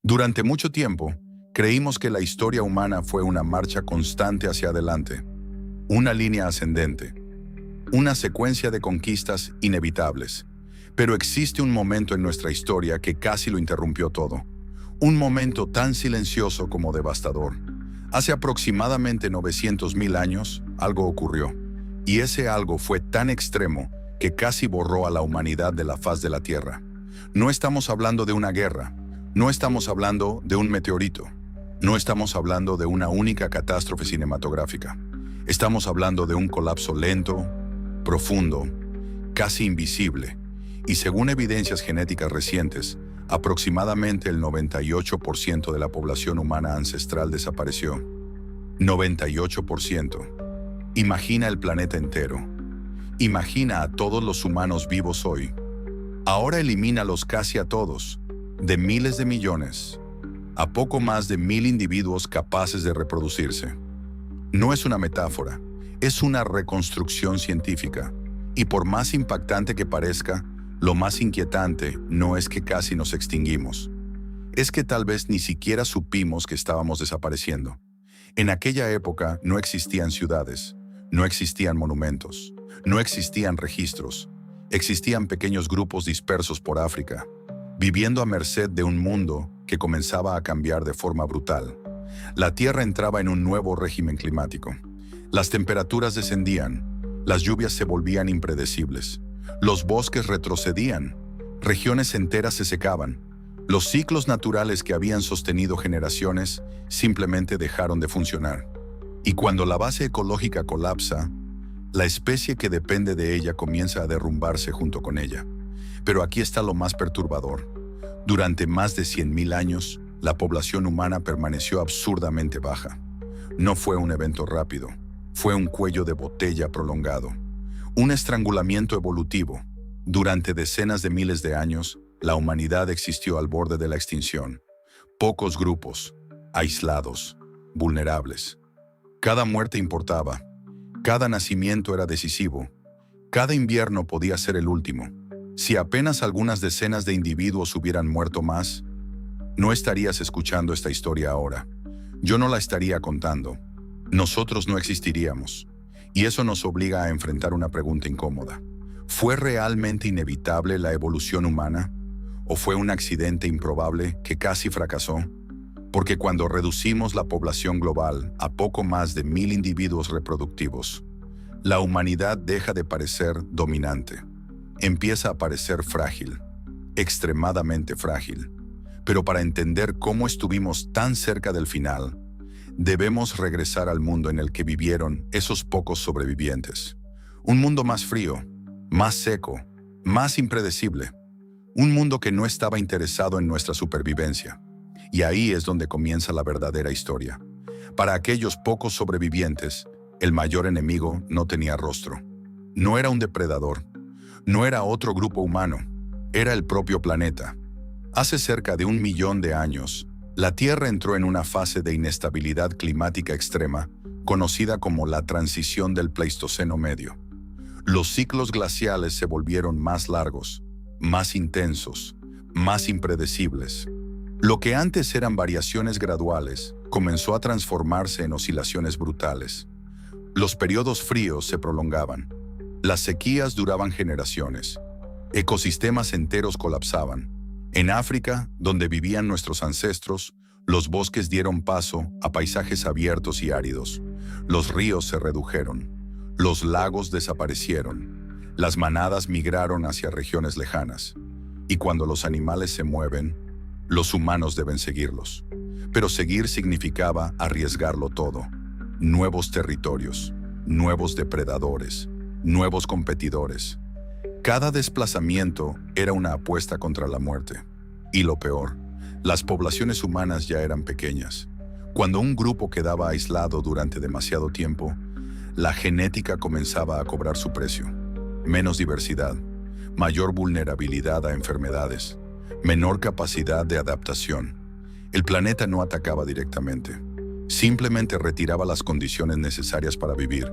Durante mucho tiempo, creímos que la historia humana fue una marcha constante hacia adelante, una línea ascendente, una secuencia de conquistas inevitables. Pero existe un momento en nuestra historia que casi lo interrumpió todo. Un momento tan silencioso como devastador. Hace aproximadamente 900.000 años, algo ocurrió. Y ese algo fue tan extremo que casi borró a la humanidad de la faz de la Tierra. No estamos hablando de una guerra. No estamos hablando de un meteorito. No estamos hablando de una única catástrofe cinematográfica. Estamos hablando de un colapso lento, profundo, casi invisible. Y según evidencias genéticas recientes, aproximadamente el 98% de la población humana ancestral desapareció. 98%. Imagina el planeta entero. Imagina a todos los humanos vivos hoy. Ahora elimínalos casi a todos, de miles de millones, a poco más de 1.000 individuos capaces de reproducirse. No es una metáfora, es una reconstrucción científica. Y por más impactante que parezca, lo más inquietante no es que casi nos extinguimos. Es que tal vez ni siquiera supimos que estábamos desapareciendo. En aquella época no existían ciudades, no existían monumentos, no existían registros. Existían pequeños grupos dispersos por África, viviendo a merced de un mundo que comenzaba a cambiar de forma brutal. La Tierra entraba en un nuevo régimen climático. Las temperaturas descendían, las lluvias se volvían impredecibles, los bosques retrocedían, regiones enteras se secaban. Los ciclos naturales que habían sostenido generaciones simplemente dejaron de funcionar. Y cuando la base ecológica colapsa, la especie que depende de ella comienza a derrumbarse junto con ella. Pero aquí está lo más perturbador. Durante más de 100.000 años, la población humana permaneció absurdamente baja. No fue un evento rápido, fue un cuello de botella prolongado. Un estrangulamiento evolutivo. Durante decenas de miles de años, la humanidad existió al borde de la extinción. Pocos grupos, aislados, vulnerables. Cada muerte importaba. Cada nacimiento era decisivo. Cada invierno podía ser el último. Si apenas algunas decenas de individuos hubieran muerto más, no estarías escuchando esta historia ahora. Yo no la estaría contando. Nosotros no existiríamos. Y eso nos obliga a enfrentar una pregunta incómoda. ¿Fue realmente inevitable la evolución humana? ¿O fue un accidente improbable que casi fracasó? Porque cuando reducimos la población global a poco más de 1.000 individuos reproductivos, la humanidad deja de parecer dominante. Empieza a parecer frágil, extremadamente frágil. Pero para entender cómo estuvimos tan cerca del final, debemos regresar al mundo en el que vivieron esos pocos sobrevivientes. Un mundo más frío, más seco, más impredecible. Un mundo que no estaba interesado en nuestra supervivencia. Y ahí es donde comienza la verdadera historia. Para aquellos pocos sobrevivientes, el mayor enemigo no tenía rostro. No era un depredador, no era otro grupo humano, era el propio planeta. Hace cerca de 1 millón de años, la Tierra entró en una fase de inestabilidad climática extrema, conocida como la transición del Pleistoceno medio. Los ciclos glaciales se volvieron más largos, más intensos, más impredecibles. Lo que antes eran variaciones graduales, comenzó a transformarse en oscilaciones brutales. Los periodos fríos se prolongaban. Las sequías duraban generaciones. Ecosistemas enteros colapsaban. En África, donde vivían nuestros ancestros, los bosques dieron paso a paisajes abiertos y áridos. Los ríos se redujeron. Los lagos desaparecieron. Las manadas migraron hacia regiones lejanas. Y cuando los animales se mueven, los humanos deben seguirlos. Pero seguir significaba arriesgarlo todo. Nuevos territorios, nuevos depredadores, nuevos competidores. Cada desplazamiento era una apuesta contra la muerte. Y lo peor, las poblaciones humanas ya eran pequeñas. Cuando un grupo quedaba aislado durante demasiado tiempo, la genética comenzaba a cobrar su precio. Menos diversidad, mayor vulnerabilidad a enfermedades, menor capacidad de adaptación. El planeta no atacaba directamente. Simplemente retiraba las condiciones necesarias para vivir.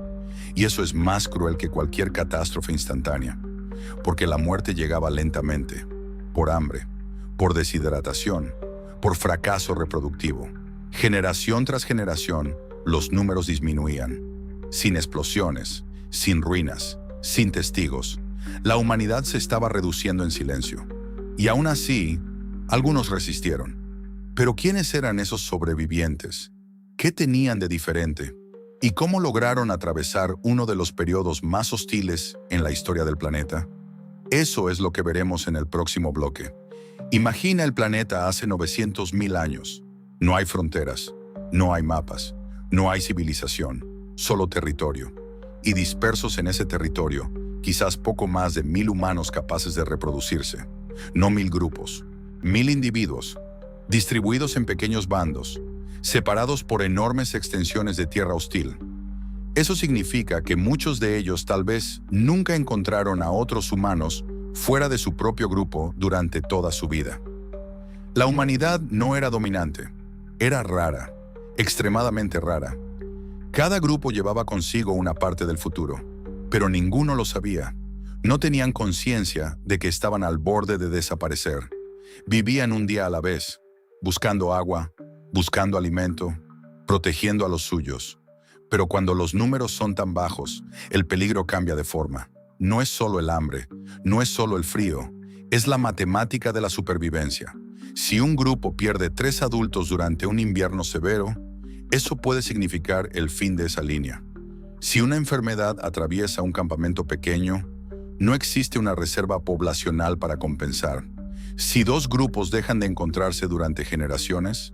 Y eso es más cruel que cualquier catástrofe instantánea. Porque la muerte llegaba lentamente, por hambre, por deshidratación, por fracaso reproductivo. Generación tras generación, los números disminuían. Sin explosiones, sin ruinas, sin testigos, la humanidad se estaba reduciendo en silencio. Y aún así, algunos resistieron. Pero ¿quiénes eran esos sobrevivientes? ¿Qué tenían de diferente? ¿Y cómo lograron atravesar uno de los periodos más hostiles en la historia del planeta? Eso es lo que veremos en el próximo bloque. Imagina el planeta hace 900.000 años. No hay fronteras, no hay mapas, no hay civilización, solo territorio. Y dispersos en ese territorio, quizás poco más de 1.000 humanos capaces de reproducirse. No 1.000 grupos, 1.000 individuos, distribuidos en pequeños bandos, separados por enormes extensiones de tierra hostil. Eso significa que muchos de ellos tal vez nunca encontraron a otros humanos fuera de su propio grupo durante toda su vida. La humanidad no era dominante, era rara, extremadamente rara. Cada grupo llevaba consigo una parte del futuro, pero ninguno lo sabía. No tenían conciencia de que estaban al borde de desaparecer. Vivían un día a la vez, buscando agua, buscando alimento, protegiendo a los suyos. Pero cuando los números son tan bajos, el peligro cambia de forma. No es solo el hambre, no es solo el frío, es la matemática de la supervivencia. Si un grupo pierde 3 adultos durante un invierno severo, eso puede significar el fin de esa línea. Si una enfermedad atraviesa un campamento pequeño, no existe una reserva poblacional para compensar. Si 2 grupos dejan de encontrarse durante generaciones,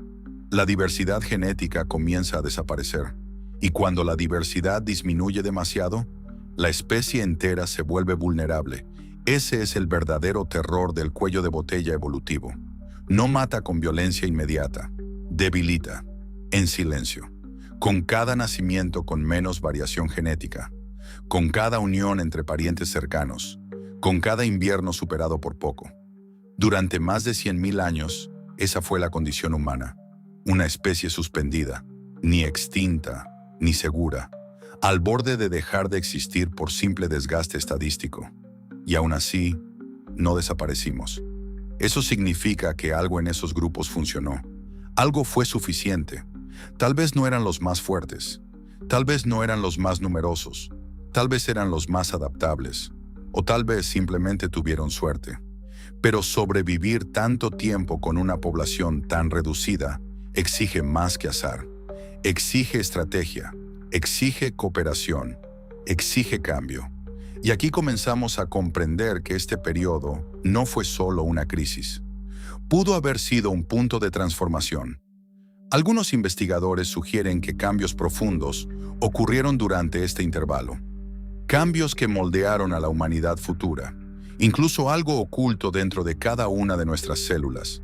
la diversidad genética comienza a desaparecer. Y cuando la diversidad disminuye demasiado, la especie entera se vuelve vulnerable. Ese es el verdadero terror del cuello de botella evolutivo. No mata con violencia inmediata, debilita, en silencio, con cada nacimiento con menos variación genética, con cada unión entre parientes cercanos, con cada invierno superado por poco. Durante más de 100.000 años, esa fue la condición humana, una especie suspendida, ni extinta, ni segura, al borde de dejar de existir por simple desgaste estadístico. Y aún así, no desaparecimos. Eso significa que algo en esos grupos funcionó. Algo fue suficiente. Tal vez no eran los más fuertes, tal vez no eran los más numerosos, tal vez eran los más adaptables, o tal vez simplemente tuvieron suerte. Pero sobrevivir tanto tiempo con una población tan reducida exige más que azar. Exige estrategia, exige cooperación, exige cambio. Y aquí comenzamos a comprender que este periodo no fue solo una crisis. Pudo haber sido un punto de transformación. Algunos investigadores sugieren que cambios profundos ocurrieron durante este intervalo. Cambios que moldearon a la humanidad futura, incluso algo oculto dentro de cada una de nuestras células.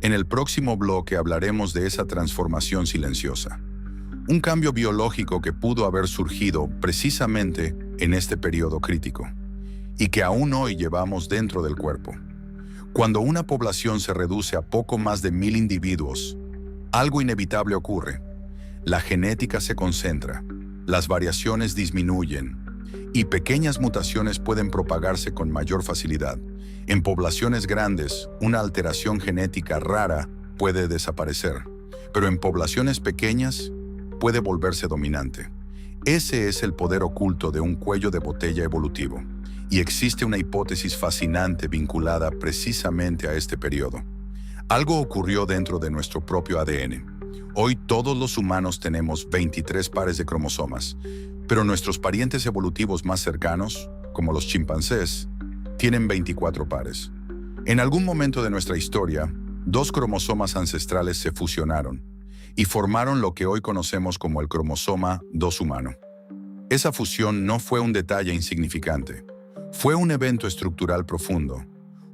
En el próximo bloque hablaremos de esa transformación silenciosa. Un cambio biológico que pudo haber surgido precisamente en este periodo crítico y que aún hoy llevamos dentro del cuerpo. Cuando una población se reduce a poco más de 1.000 individuos, algo inevitable ocurre. La genética se concentra, las variaciones disminuyen y pequeñas mutaciones pueden propagarse con mayor facilidad. En poblaciones grandes, una alteración genética rara puede desaparecer, pero en poblaciones pequeñas puede volverse dominante. Ese es el poder oculto de un cuello de botella evolutivo, y existe una hipótesis fascinante vinculada precisamente a este periodo. Algo ocurrió dentro de nuestro propio ADN. Hoy todos los humanos tenemos 23 pares de cromosomas, pero nuestros parientes evolutivos más cercanos, como los chimpancés, tienen 24 pares. En algún momento de nuestra historia, 2 cromosomas ancestrales se fusionaron y formaron lo que hoy conocemos como el cromosoma 2 humano. Esa fusión no fue un detalle insignificante, fue un evento estructural profundo,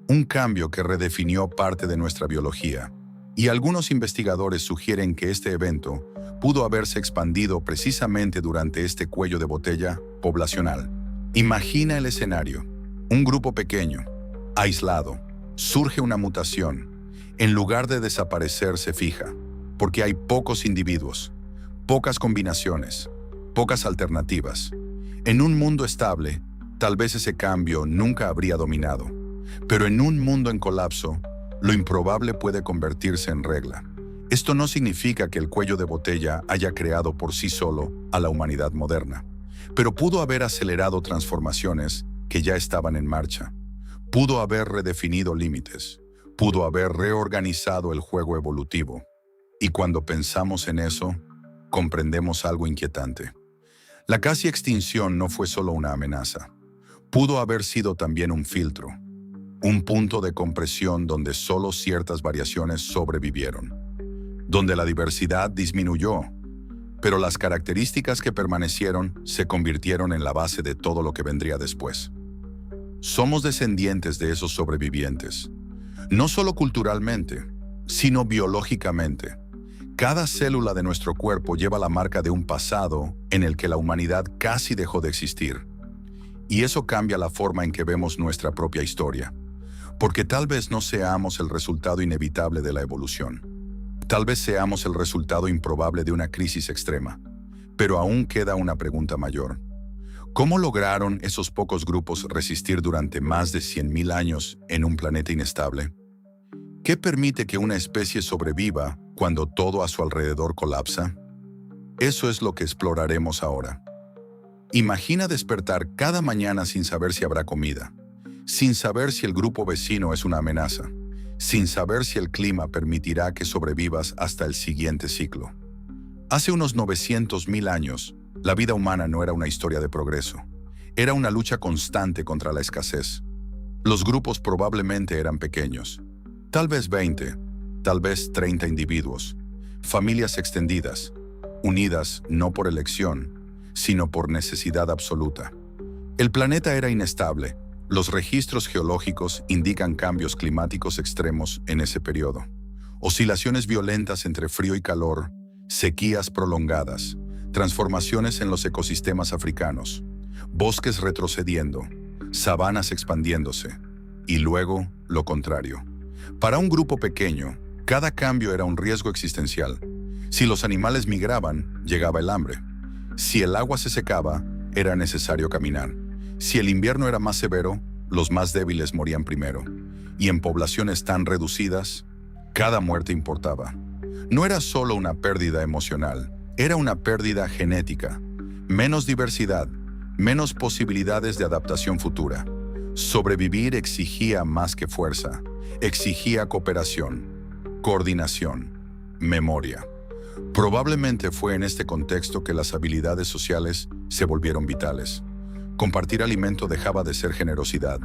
un cambio que redefinió parte de nuestra biología, y algunos investigadores sugieren que este evento pudo haberse expandido precisamente durante este cuello de botella poblacional. Imagina el escenario, un grupo pequeño, aislado, surge una mutación, en lugar de desaparecer se fija, porque hay pocos individuos, pocas combinaciones, pocas alternativas. En un mundo estable, tal vez ese cambio nunca habría dominado, pero en un mundo en colapso, Lo improbable puede convertirse en regla. Esto no significa que el cuello de botella haya creado por sí solo a la humanidad moderna, pero pudo haber acelerado transformaciones que ya estaban en marcha. Pudo haber redefinido límites. Pudo haber reorganizado el juego evolutivo. Y cuando pensamos en eso, comprendemos algo inquietante. La casi extinción no fue solo una amenaza. Pudo haber sido también un filtro, un punto de compresión donde solo ciertas variaciones sobrevivieron, donde la diversidad disminuyó, pero las características que permanecieron se convirtieron en la base de todo lo que vendría después. Somos descendientes de esos sobrevivientes, no solo culturalmente, sino biológicamente. Cada célula de nuestro cuerpo lleva la marca de un pasado en el que la humanidad casi dejó de existir. Y eso cambia la forma en que vemos nuestra propia historia, porque tal vez no seamos el resultado inevitable de la evolución. Tal vez seamos el resultado improbable de una crisis extrema, pero aún queda una pregunta mayor. ¿Cómo lograron esos pocos grupos resistir durante más de 100.000 años en un planeta inestable? ¿Qué permite que una especie sobreviva cuando todo a su alrededor colapsa? Eso es lo que exploraremos ahora. Imagina despertar cada mañana sin saber si habrá comida, sin saber si el grupo vecino es una amenaza, sin saber si el clima permitirá que sobrevivas hasta el siguiente ciclo. Hace unos 900.000 años, la vida humana no era una historia de progreso. Era una lucha constante contra la escasez. Los grupos probablemente eran pequeños. Tal vez 20, tal vez 30 individuos. Familias extendidas, unidas no por elección, sino por necesidad absoluta. El planeta era inestable. Los registros geológicos indican cambios climáticos extremos en ese periodo. Oscilaciones violentas entre frío y calor, sequías prolongadas, transformaciones en los ecosistemas africanos, bosques retrocediendo, sabanas expandiéndose, y luego lo contrario. Para un grupo pequeño, cada cambio era un riesgo existencial. Si los animales migraban, llegaba el hambre. Si el agua se secaba, era necesario caminar. Si el invierno era más severo, los más débiles morían primero. Y en poblaciones tan reducidas, cada muerte importaba. No era solo una pérdida emocional, era una pérdida genética. Menos diversidad, menos posibilidades de adaptación futura. Sobrevivir exigía más que fuerza, exigía cooperación, coordinación, memoria. Probablemente fue en este contexto que las habilidades sociales se volvieron vitales. Compartir alimento dejaba de ser generosidad,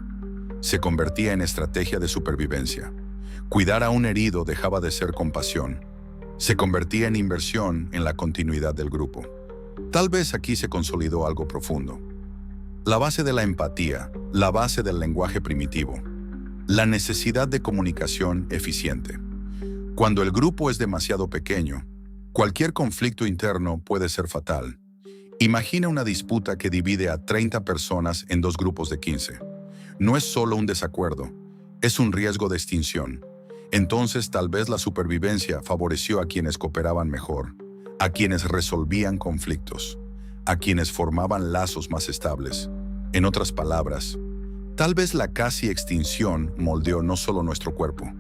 se convertía en estrategia de supervivencia. Cuidar a un herido dejaba de ser compasión, se convertía en inversión en la continuidad del grupo. Tal vez aquí se consolidó algo profundo. La base de la empatía, la base del lenguaje primitivo, la necesidad de comunicación eficiente. Cuando el grupo es demasiado pequeño, cualquier conflicto interno puede ser fatal. Imagina una disputa que divide a 30 personas en dos grupos de 15. No es solo un desacuerdo, es un riesgo de extinción. Entonces tal vez la supervivencia favoreció a quienes cooperaban mejor, a quienes resolvían conflictos, a quienes formaban lazos más estables. En otras palabras, tal vez la casi extinción moldeó no solo nuestro cuerpo,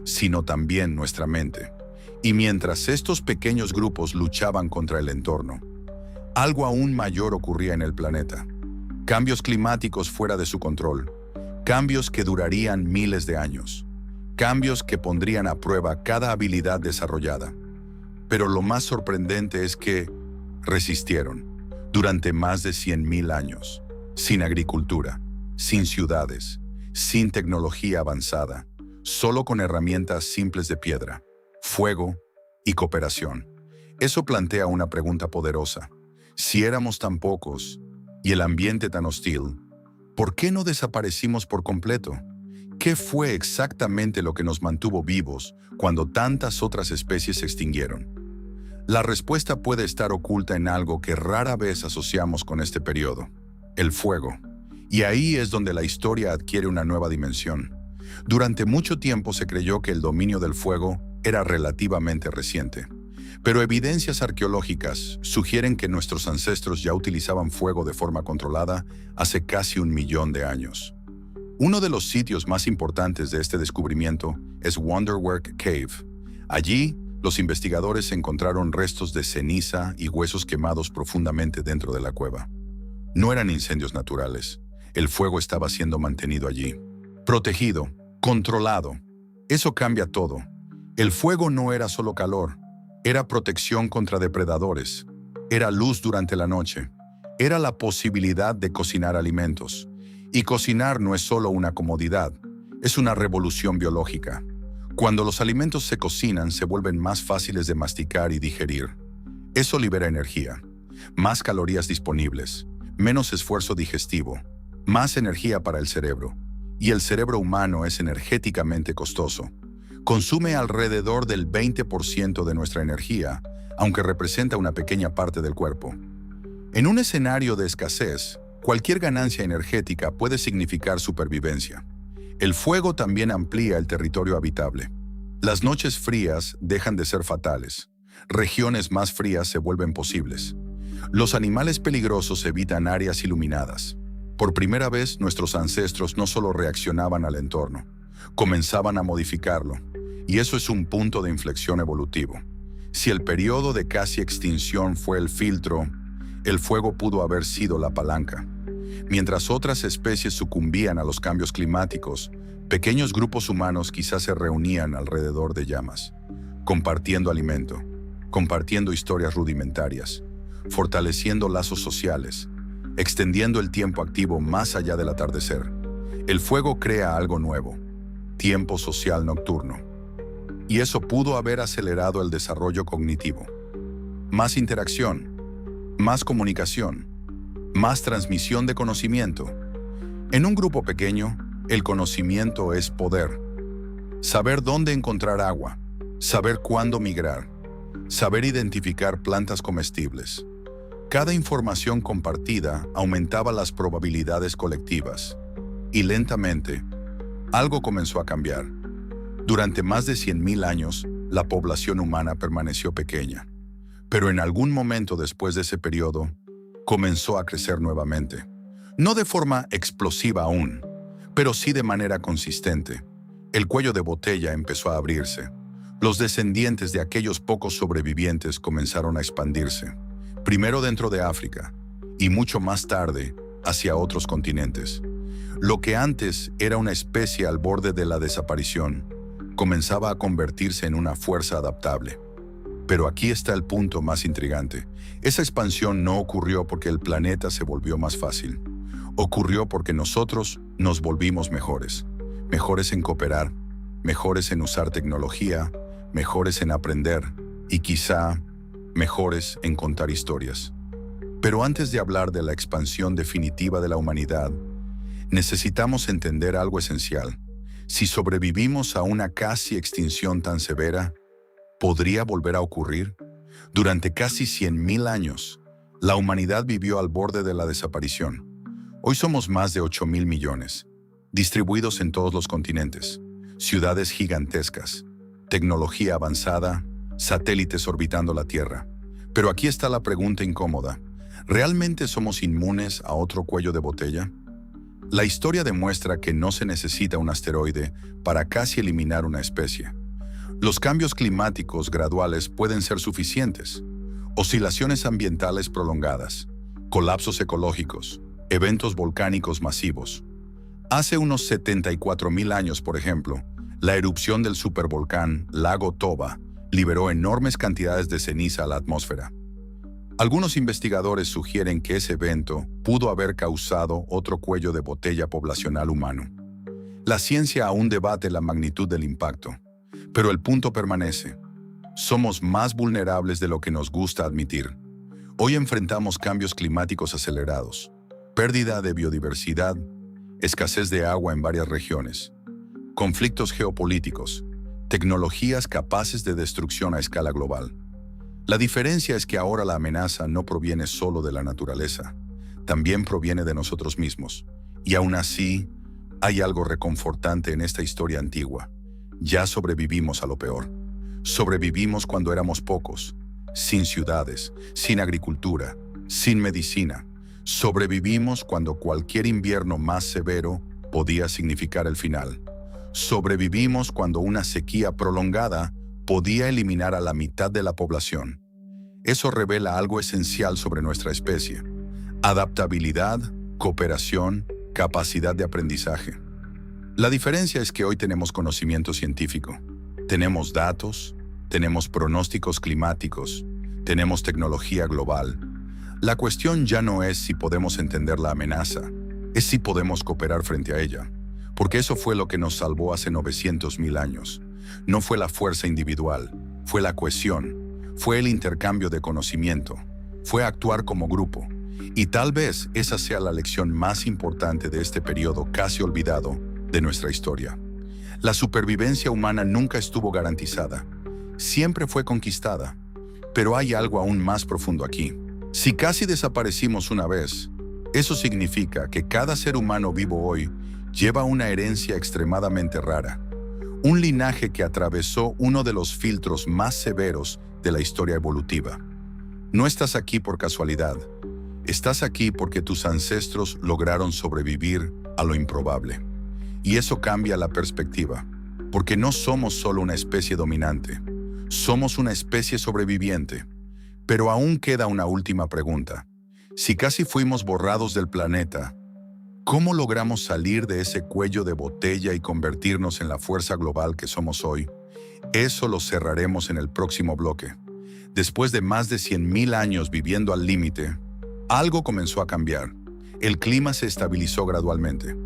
sino también nuestra mente. Y mientras estos pequeños grupos luchaban contra el entorno, algo aún mayor ocurría en el planeta. Cambios climáticos fuera de su control, cambios que durarían miles de años, cambios que pondrían a prueba cada habilidad desarrollada. Pero lo más sorprendente es que resistieron durante más de 100.000 años, sin agricultura, sin ciudades, sin tecnología avanzada, solo con herramientas simples de piedra, fuego y cooperación. Eso plantea una pregunta poderosa. Si éramos tan pocos y el ambiente tan hostil, ¿por qué no desaparecimos por completo? ¿Qué fue exactamente lo que nos mantuvo vivos cuando tantas otras especies se extinguieron? La respuesta puede estar oculta en algo que rara vez asociamos con este periodo: el fuego. Y ahí es donde la historia adquiere una nueva dimensión. Durante mucho tiempo se creyó que el dominio del fuego era relativamente reciente, pero evidencias arqueológicas sugieren que nuestros ancestros ya utilizaban fuego de forma controlada hace casi 1 millón de años. Uno de los sitios más importantes de este descubrimiento es Wonderwork Cave. Allí, los investigadores encontraron restos de ceniza y huesos quemados profundamente dentro de la cueva. No eran incendios naturales. El fuego estaba siendo mantenido allí. Protegido, controlado. Eso cambia todo. El fuego no era solo calor, era protección contra depredadores, era luz durante la noche, era la posibilidad de cocinar alimentos. Y cocinar no es solo una comodidad, es una revolución biológica. Cuando los alimentos se cocinan, se vuelven más fáciles de masticar y digerir. Eso libera energía, más calorías disponibles, menos esfuerzo digestivo, más energía para el cerebro. Y el cerebro humano es energéticamente costoso. Consume alrededor del 20% de nuestra energía, aunque representa una pequeña parte del cuerpo. En un escenario de escasez, cualquier ganancia energética puede significar supervivencia. El fuego también amplía el territorio habitable. Las noches frías dejan de ser fatales. Regiones más frías se vuelven posibles. Los animales peligrosos evitan áreas iluminadas. Por primera vez, nuestros ancestros no solo reaccionaban al entorno, comenzaban a modificarlo. Y eso es un punto de inflexión evolutivo. Si el periodo de casi extinción fue el filtro, el fuego pudo haber sido la palanca. Mientras otras especies sucumbían a los cambios climáticos, pequeños grupos humanos quizás se reunían alrededor de llamas, compartiendo alimento, compartiendo historias rudimentarias, fortaleciendo lazos sociales, extendiendo el tiempo activo más allá del atardecer. El fuego crea algo nuevo, tiempo social nocturno. Y eso pudo haber acelerado el desarrollo cognitivo. Más interacción, más comunicación, más transmisión de conocimiento. En un grupo pequeño, el conocimiento es poder. Saber dónde encontrar agua, saber cuándo migrar, saber identificar plantas comestibles. Cada información compartida aumentaba las probabilidades colectivas. Y lentamente, algo comenzó a cambiar. Durante más de 100.000 años, la población humana permaneció pequeña. Pero en algún momento después de ese periodo, comenzó a crecer nuevamente. No de forma explosiva aún, pero sí de manera consistente. El cuello de botella empezó a abrirse. Los descendientes de aquellos pocos sobrevivientes comenzaron a expandirse, primero dentro de África y mucho más tarde hacia otros continentes. Lo que antes era una especie al borde de la desaparición, comenzaba a convertirse en una fuerza adaptable. Pero aquí está el punto más intrigante. Esa expansión no ocurrió porque el planeta se volvió más fácil. Ocurrió porque nosotros nos volvimos mejores. Mejores en cooperar, mejores en usar tecnología, mejores en aprender y quizá mejores en contar historias. Pero antes de hablar de la expansión definitiva de la humanidad, necesitamos entender algo esencial. Si sobrevivimos a una casi extinción tan severa, ¿podría volver a ocurrir? Durante casi 100.000 años, la humanidad vivió al borde de la desaparición. Hoy somos más de 8.000 millones, distribuidos en todos los continentes, ciudades gigantescas, tecnología avanzada, satélites orbitando la Tierra. Pero aquí está la pregunta incómoda. ¿Realmente somos inmunes a otro cuello de botella? La historia demuestra que no se necesita un asteroide para casi eliminar una especie. Los cambios climáticos graduales pueden ser suficientes. Oscilaciones ambientales prolongadas, colapsos ecológicos, eventos volcánicos masivos. Hace unos 74.000 años, por ejemplo, la erupción del supervolcán Lago Toba liberó enormes cantidades de ceniza a la atmósfera. Algunos investigadores sugieren que ese evento pudo haber causado otro cuello de botella poblacional humano. La ciencia aún debate la magnitud del impacto. Pero el punto permanece. Somos más vulnerables de lo que nos gusta admitir. Hoy enfrentamos cambios climáticos acelerados, pérdida de biodiversidad, escasez de agua en varias regiones, conflictos geopolíticos, tecnologías capaces de destrucción a escala global. La diferencia es que ahora la amenaza no proviene solo de la naturaleza, también proviene de nosotros mismos. Y aún así, hay algo reconfortante en esta historia antigua. Ya sobrevivimos a lo peor. Sobrevivimos cuando éramos pocos, sin ciudades, sin agricultura, sin medicina. Sobrevivimos cuando cualquier invierno más severo podía significar el final. Sobrevivimos cuando una sequía prolongada podía eliminar a la mitad de la población. Eso revela algo esencial sobre nuestra especie: adaptabilidad, cooperación, capacidad de aprendizaje. La diferencia es que hoy tenemos conocimiento científico, tenemos datos, tenemos pronósticos climáticos, tenemos tecnología global. La cuestión ya no es si podemos entender la amenaza, es si podemos cooperar frente a ella, porque eso fue lo que nos salvó hace 900.000 años. No fue la fuerza individual, fue la cohesión, fue el intercambio de conocimiento, fue actuar como grupo. Y tal vez esa sea la lección más importante de este periodo casi olvidado de nuestra historia. La supervivencia humana nunca estuvo garantizada, siempre fue conquistada, pero hay algo aún más profundo aquí. Si casi desaparecimos una vez, eso significa que cada ser humano vivo hoy lleva una herencia extremadamente rara, un linaje que atravesó uno de los filtros más severos de la historia evolutiva. No estás aquí por casualidad, estás aquí porque tus ancestros lograron sobrevivir a lo improbable. Y eso cambia la perspectiva, porque no somos solo una especie dominante, somos una especie sobreviviente. Pero aún queda una última pregunta. Si casi fuimos borrados del planeta, ¿cómo logramos salir de ese cuello de botella y convertirnos en la fuerza global que somos hoy? Eso lo cerraremos en el próximo bloque. Después de más de 100.000 años viviendo al límite, algo comenzó a cambiar. El clima se estabilizó gradualmente.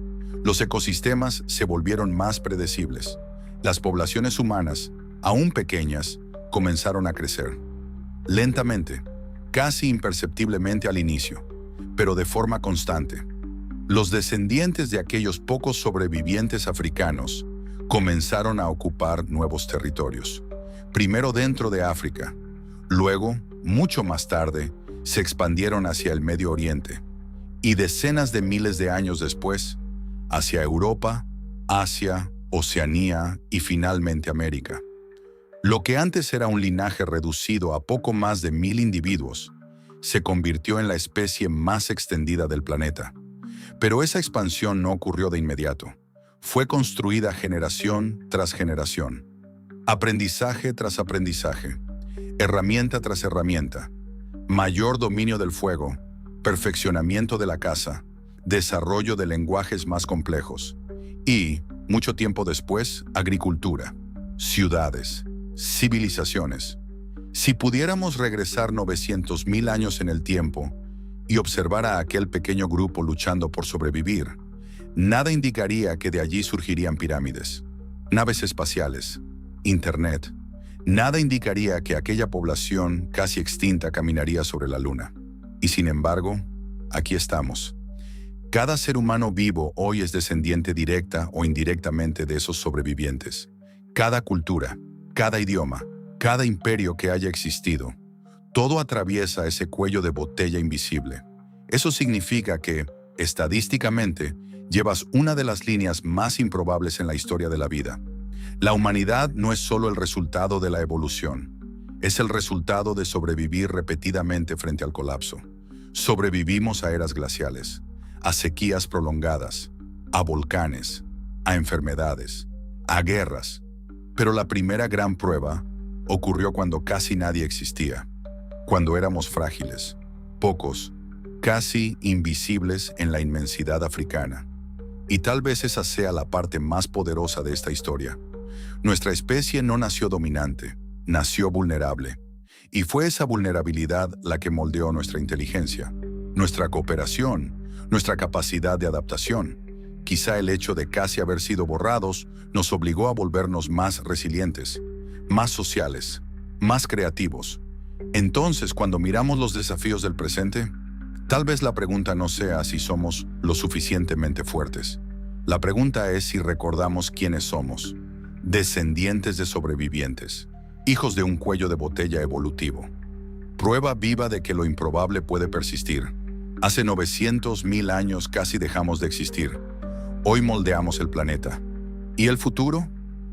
Los ecosistemas se volvieron más predecibles. Las poblaciones humanas, aún pequeñas, comenzaron a crecer. Lentamente, casi imperceptiblemente al inicio, pero de forma constante. Los descendientes de aquellos pocos sobrevivientes africanos comenzaron a ocupar nuevos territorios. Primero dentro de África, luego, mucho más tarde, se expandieron hacia el Medio Oriente y decenas de miles de años después, hacia Europa, Asia, Oceanía y finalmente América. Lo que antes era un linaje reducido a poco más de 1.000 individuos, se convirtió en la especie más extendida del planeta. Pero esa expansión no ocurrió de inmediato. Fue construida generación tras generación. Aprendizaje tras aprendizaje. Herramienta tras herramienta. Mayor dominio del fuego. Perfeccionamiento de la caza. Desarrollo de lenguajes más complejos. Y, mucho tiempo después, agricultura. Ciudades. Civilizaciones. Si pudiéramos regresar 900.000 años en el tiempo y observar a aquel pequeño grupo luchando por sobrevivir, nada indicaría que de allí surgirían pirámides, naves espaciales, internet. Nada indicaría que aquella población casi extinta caminaría sobre la luna. Y sin embargo, aquí estamos. Cada ser humano vivo hoy es descendiente directa o indirectamente de esos sobrevivientes. Cada cultura, cada idioma, cada imperio que haya existido, todo atraviesa ese cuello de botella invisible. Eso significa que, estadísticamente, llevas una de las líneas más improbables en la historia de la vida. La humanidad no es solo el resultado de la evolución, es el resultado de sobrevivir repetidamente frente al colapso. Sobrevivimos a eras glaciales, a sequías prolongadas, a volcanes, a enfermedades, a guerras. Pero la primera gran prueba ocurrió cuando casi nadie existía, cuando éramos frágiles, pocos, casi invisibles en la inmensidad africana. Y tal vez esa sea la parte más poderosa de esta historia. Nuestra especie no nació dominante, nació vulnerable. Y fue esa vulnerabilidad la que moldeó nuestra inteligencia, nuestra cooperación, nuestra capacidad de adaptación. Quizá el hecho de casi haber sido borrados nos obligó a volvernos más resilientes, más sociales, más creativos. Entonces, cuando miramos los desafíos del presente, tal vez la pregunta no sea si somos lo suficientemente fuertes. La pregunta es si recordamos quiénes somos. Descendientes de sobrevivientes, hijos de un cuello de botella evolutivo. Prueba viva de que lo improbable puede persistir. Hace 900.000 años casi dejamos de existir. Hoy moldeamos el planeta. ¿Y el futuro?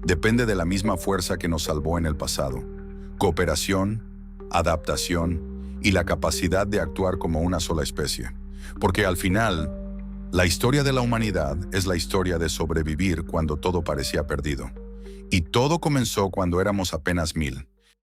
Depende de la misma fuerza que nos salvó en el pasado. Cooperación, adaptación y la capacidad de actuar como una sola especie. Porque al final, La historia de la humanidad es la historia de sobrevivir cuando todo parecía perdido. Y todo comenzó cuando éramos apenas 1000.